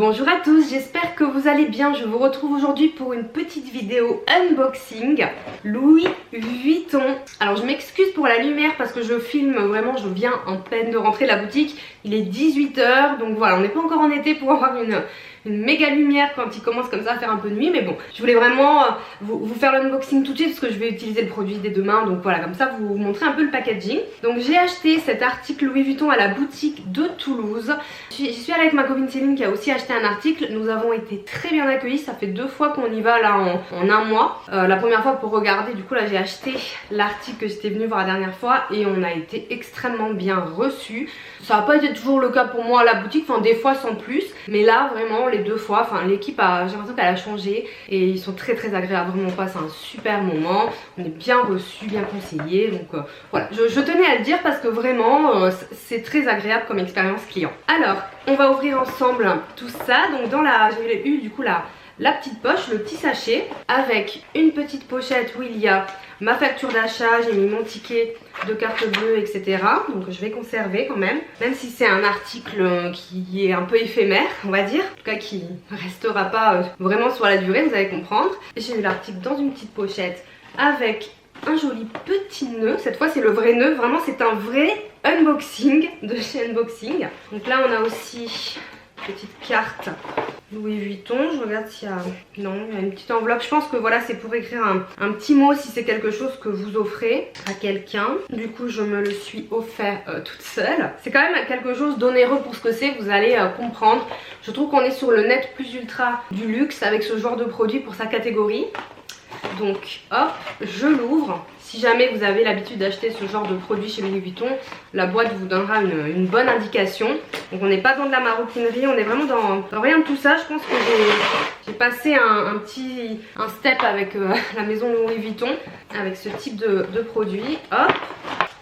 Bonjour à tous, j'espère que vous allez bien. Je vous retrouve aujourd'hui pour une petite vidéo unboxing Louis Vuitton. Alors je m'excuse pour la lumière parce que je filme vraiment, je viens en peine de rentrer la boutique. Il est 18 h, donc voilà, on n'est pas encore en été pour avoir une méga lumière quand il commence comme ça à faire un peu de nuit. Mais bon, je voulais vraiment vous faire l'unboxing tout de suite parce que je vais utiliser le produit dès demain. Donc voilà, comme ça vous montrer un peu le packaging. Donc j'ai acheté cet article Louis Vuitton à la boutique de Toulouse. J'y suis allée avec ma copine Céline qui a aussi acheté un article. Nous avons été très bien accueillis, ça fait 2 fois qu'on y va là en un mois. La première fois pour regarder, du coup là j'ai acheté l'article que j'étais venue voir la dernière fois et on a été extrêmement bien reçus. Ça n'a pas été toujours le cas pour moi à la boutique, enfin des fois sans plus, mais là vraiment les 2 fois, enfin l'équipe j'ai l'impression qu'elle a changé et ils sont très agréables, vraiment on passe un super moment, on est bien reçus, bien conseillés, donc voilà, je tenais à le dire parce que vraiment c'est très agréable comme expérience client. Alors on va ouvrir ensemble tout ça, donc dans j'ai eu du coup la petite poche, le petit sachet avec une petite pochette où il y a ma facture d'achat, j'ai mis mon ticket de carte bleue, etc. Donc je vais conserver quand même si c'est un article qui est un peu éphémère, on va dire, en tout cas qui ne restera pas vraiment sur la durée, vous allez comprendre. J'ai eu l'article dans une petite pochette avec un joli petit nœud. Cette fois c'est le vrai nœud, vraiment c'est un vrai unboxing de chez Unboxing. Donc là on a aussi une petite carte Louis Vuitton, je regarde s'il y a... Non, il y a une petite enveloppe. Je pense que voilà, c'est pour écrire un petit mot si c'est quelque chose que vous offrez à quelqu'un. Du coup, je me le suis offert toute seule. C'est quand même quelque chose d'onéreux pour ce que c'est, vous allez comprendre. Je trouve qu'on est sur le net plus ultra du luxe avec ce genre de produit pour sa catégorie. Donc hop, je l'ouvre. Si jamais vous avez l'habitude d'acheter ce genre de produit chez Louis Vuitton, la boîte vous donnera une bonne indication. Donc on n'est pas dans de la maroquinerie, on est vraiment dans rien de tout ça. Je pense que j'ai passé un step avec la maison Louis Vuitton, avec ce type de produit. Hop,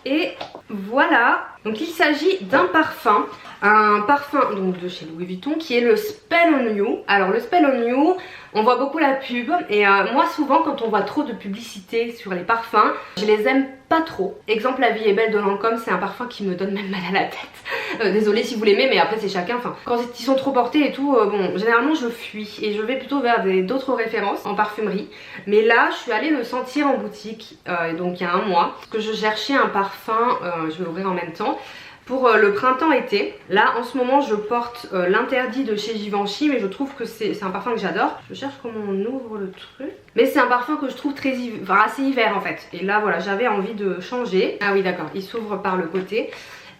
et voilà. Donc il s'agit d'un parfum. Un parfum donc de chez Louis Vuitton qui est le Spell on You. Alors le Spell on You, on voit beaucoup la pub et moi souvent quand on voit trop de publicité sur les parfums, je les aime pas trop. Exemple, La vie est belle de Lancôme, c'est un parfum qui me donne même mal à la tête. Désolée si vous l'aimez, mais après c'est chacun. Enfin, quand ils sont trop portés et tout, bon, généralement je fuis et je vais plutôt vers d'autres références en parfumerie. Mais là, je suis allée le sentir en boutique, donc il y a un mois, parce que je cherchais un parfum, je vais l'ouvrir en même temps. Pour le printemps-été, là en ce moment je porte l'interdit de chez Givenchy, mais je trouve que c'est un parfum que j'adore. Je cherche comment on ouvre le truc. Mais c'est un parfum que je trouve assez hiver en fait. Et là voilà, j'avais envie de changer. Ah oui d'accord, il s'ouvre par le côté.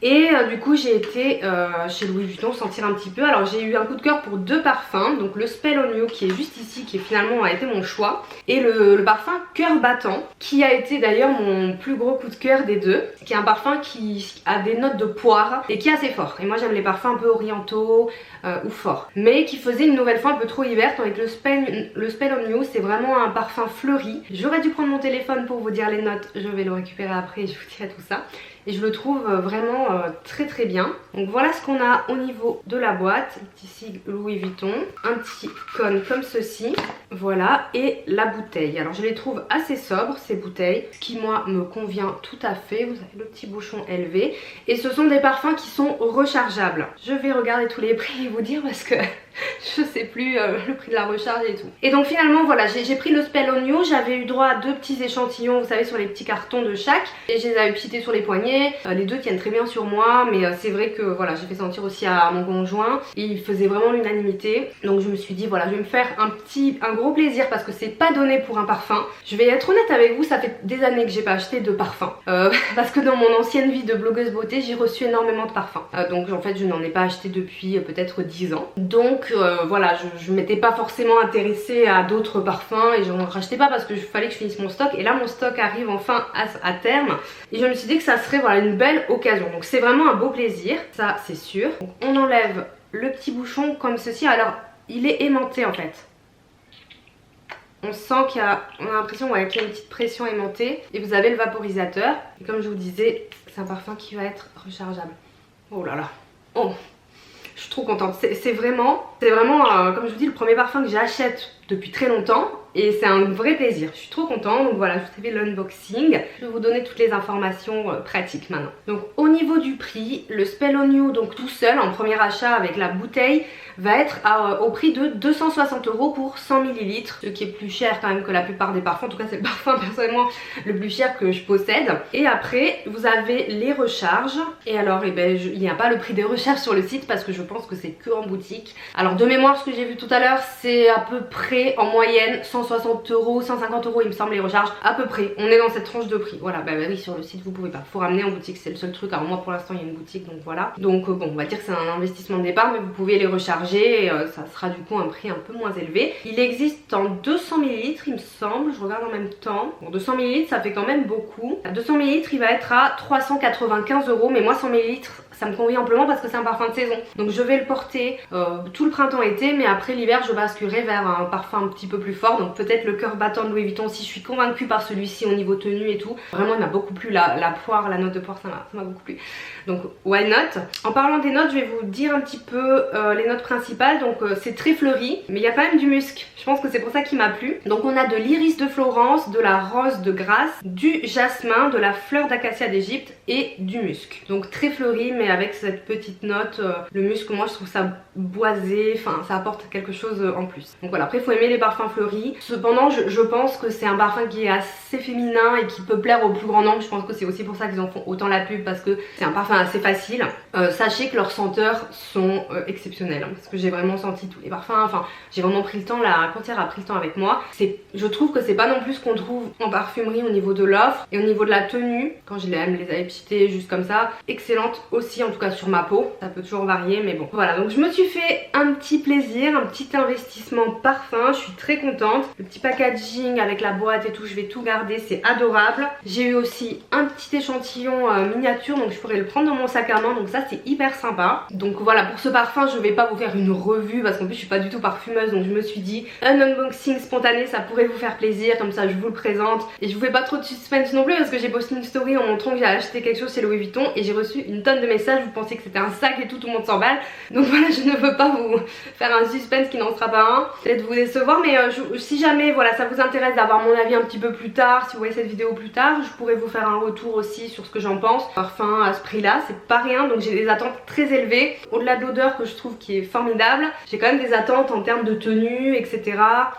Et du coup j'ai été chez Louis Vuitton sentir un petit peu. Alors j'ai eu un coup de cœur pour 2 parfums. Donc le Spell on You qui est juste ici, qui finalement a été mon choix. Et le parfum Cœur Battant, qui a été d'ailleurs mon plus gros coup de cœur des 2. Qui est un parfum qui a des notes de poire et qui est assez fort. Et moi j'aime les parfums un peu orientaux ou forts. Mais qui faisait une nouvelle fois un peu trop hiver. Tandis que le Spell on You c'est vraiment un parfum fleuri. J'aurais dû prendre mon téléphone pour vous dire les notes. Je vais le récupérer après et je vous dirai tout ça. Et je le trouve vraiment très bien. Donc voilà ce qu'on a au niveau de la boîte. Un petit sigle Louis Vuitton, un petit cône comme ceci, voilà, et la bouteille. Alors je les trouve assez sobres ces bouteilles, ce qui moi me convient tout à fait. Vous avez le petit bouchon élevé et ce sont des parfums qui sont rechargeables. Je vais regarder tous les prix et vous dire parce que je sais plus le prix de la recharge et tout. Et donc finalement voilà, j'ai pris le Spell on You. J'avais eu droit à 2 petits échantillons, vous savez, sur les petits cartons de chaque, et je les avais piqués sur les poignets. Les 2 tiennent très bien sur moi, mais c'est vrai que voilà, j'ai fait sentir aussi à mon conjoint et il faisait vraiment l'unanimité. Donc je me suis dit voilà, je vais me faire un gros plaisir parce que c'est pas donné pour un parfum. Je vais être honnête avec vous, ça fait des années que j'ai pas acheté de parfum parce que dans mon ancienne vie de blogueuse beauté, j'ai reçu énormément de parfums. Donc en fait je n'en ai pas acheté depuis peut-être 10 ans. Donc voilà, je m'étais pas forcément intéressée à d'autres parfums et j'en rachetais pas parce que fallait que je finisse mon stock. Et là mon stock arrive enfin à terme et je me suis dit que ça serait voilà une belle occasion. Donc c'est vraiment un beau plaisir, ça c'est sûr. Donc, on enlève le petit bouchon comme ceci. Alors il est aimanté en fait. On sent on a l'impression ouais, qu'il y a une petite pression aimantée. Et vous avez le vaporisateur. Et comme je vous disais, c'est un parfum qui va être rechargeable. Oh là là. Oh, je suis trop contente. C'est vraiment comme je vous dis, le premier parfum que j'achète depuis très longtemps. et c'est un vrai plaisir. Je suis trop contente, donc voilà, je vous ai fait l'unboxing. Je vais vous donner toutes les informations pratiques maintenant. Donc au niveau du prix, le Spell on You, donc tout seul en premier achat avec la bouteille, va être au prix de 260 € pour 100 ml, ce qui est plus cher quand même que la plupart des parfums. En tout cas c'est le parfum personnellement le plus cher que je possède. Et après vous avez les recharges, et alors il n'y a pas le prix des recharges sur le site parce que je pense que c'est que en boutique. Alors de mémoire, ce que j'ai vu tout à l'heure, c'est à peu près en moyenne 160 €, 150 € il me semble les recharges, à peu près. On est dans cette tranche de prix. Voilà, bah oui, sur le site vous pouvez pas, faut ramener en boutique, c'est le seul truc. Alors moi pour l'instant il y a une boutique, donc voilà. Donc bon, on va dire que c'est un investissement de départ, mais vous pouvez les recharger et ça sera du coup un prix un peu moins élevé. Il existe en 200 ml il me semble, je regarde en même temps. Bon, 200 ml ça fait quand même beaucoup. À 200 ml il va être à 395 €, mais moi 100 ml ça me convient amplement parce que c'est un parfum de saison. Donc je vais le porter tout le printemps-été, mais après l'hiver je basculerai vers un parfum un petit peu plus fort. Donc peut-être le cœur battant de Louis Vuitton si je suis convaincue par celui-ci au niveau tenue et tout. Vraiment il m'a beaucoup plu, la poire, la note de poire, ça m'a beaucoup plu. Donc why not. En parlant des notes, je vais vous dire un petit peu les notes principales. Donc c'est très fleuri, mais il y a quand même du musc. Je pense que c'est pour ça qu'il m'a plu. Donc on a de l'iris de Florence, de la rose de Grasse, du jasmin, de la fleur d'acacia d'Égypte et du musc. Donc très fleuri, mais avec cette petite note, le musc, moi je trouve ça boisé, enfin ça apporte quelque chose en plus. Donc voilà, après il faut aimer les parfums fleuris. Cependant je pense que c'est un parfum qui est assez féminin et qui peut plaire au plus grand nombre. Je pense que c'est aussi pour ça qu'ils en font autant la pub, parce que c'est un parfum assez facile. Sachez que leurs senteurs sont exceptionnelles, parce que j'ai vraiment senti tous les parfums, enfin j'ai vraiment pris le temps, la concierge a pris le temps avec moi. Je trouve que c'est pas non plus ce qu'on trouve en parfumerie au niveau de l'offre et au niveau de la tenue. Quand je les avais petitées juste comme ça, excellente aussi, en tout cas sur ma peau, ça peut toujours varier, mais bon voilà. Donc je me suis fait un petit plaisir, un petit investissement parfum, je suis très contente. Le petit packaging avec la boîte et tout, je vais tout garder, c'est adorable. J'ai eu aussi un petit échantillon miniature, donc je pourrais le prendre dans mon sac à main, donc ça c'est hyper sympa. Donc voilà, pour ce parfum je vais pas vous faire une revue parce qu'en plus je suis pas du tout parfumeuse, donc je me suis dit un unboxing spontané ça pourrait vous faire plaisir, comme ça je vous le présente et je vous fais pas trop de suspense non plus, parce que j'ai posté une story en montrant que j'ai acheté quelque chose chez Louis Vuitton et j'ai reçu une tonne de messages, vous pensiez que c'était un sac et tout le monde s'emballe. Donc voilà, je ne veux pas vous faire un suspense qui n'en sera pas un, peut-être vous décevoir, mais si jamais voilà ça vous intéresse d'avoir mon avis un petit peu plus tard, si vous voyez cette vidéo plus tard, je pourrais vous faire un retour aussi sur ce que j'en pense. Parfum à ce prix là c'est pas rien, donc j'ai des attentes très élevées. Au-delà de l'odeur que je trouve qui est formidable, j'ai quand même des attentes en termes de tenue, etc.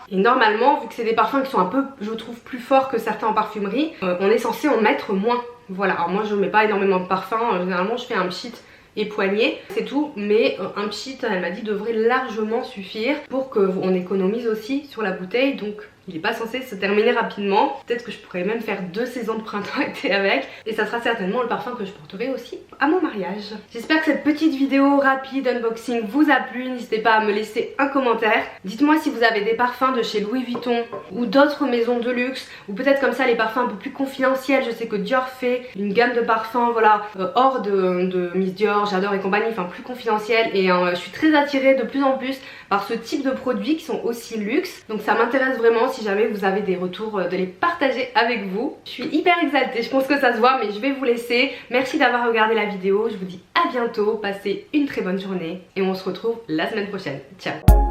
Et normalement, vu que c'est des parfums qui sont un peu, je trouve, plus forts que certains en parfumerie, on est censé en mettre moins. Voilà, alors moi je mets pas énormément de parfum, généralement je fais un pchit et poignée, c'est tout, mais un pchit, elle m'a dit, devrait largement suffire pour qu'on économise aussi sur la bouteille, donc il n'est pas censé se terminer rapidement. Peut-être que je pourrais même faire 2 saisons de printemps-été avec, et ça sera certainement le parfum que je porterai aussi à mon mariage. J'espère que cette petite vidéo rapide unboxing vous a plu. N'hésitez pas à me laisser un commentaire. Dites-moi si vous avez des parfums de chez Louis Vuitton ou d'autres maisons de luxe, ou peut-être comme ça les parfums un peu plus confidentiels. Je sais que Dior fait une gamme de parfums, voilà, hors de Miss Dior, J'adore et compagnie, enfin plus confidentiel, et je suis très attirée de plus en plus par ce type de produits qui sont aussi luxe. Donc ça m'intéresse vraiment, si jamais vous avez des retours, de les partager avec vous. Je suis hyper exaltée, je pense que ça se voit, mais je vais vous laisser. Merci d'avoir regardé la vidéo, je vous dis à bientôt, passez une très bonne journée et on se retrouve la semaine prochaine. Ciao.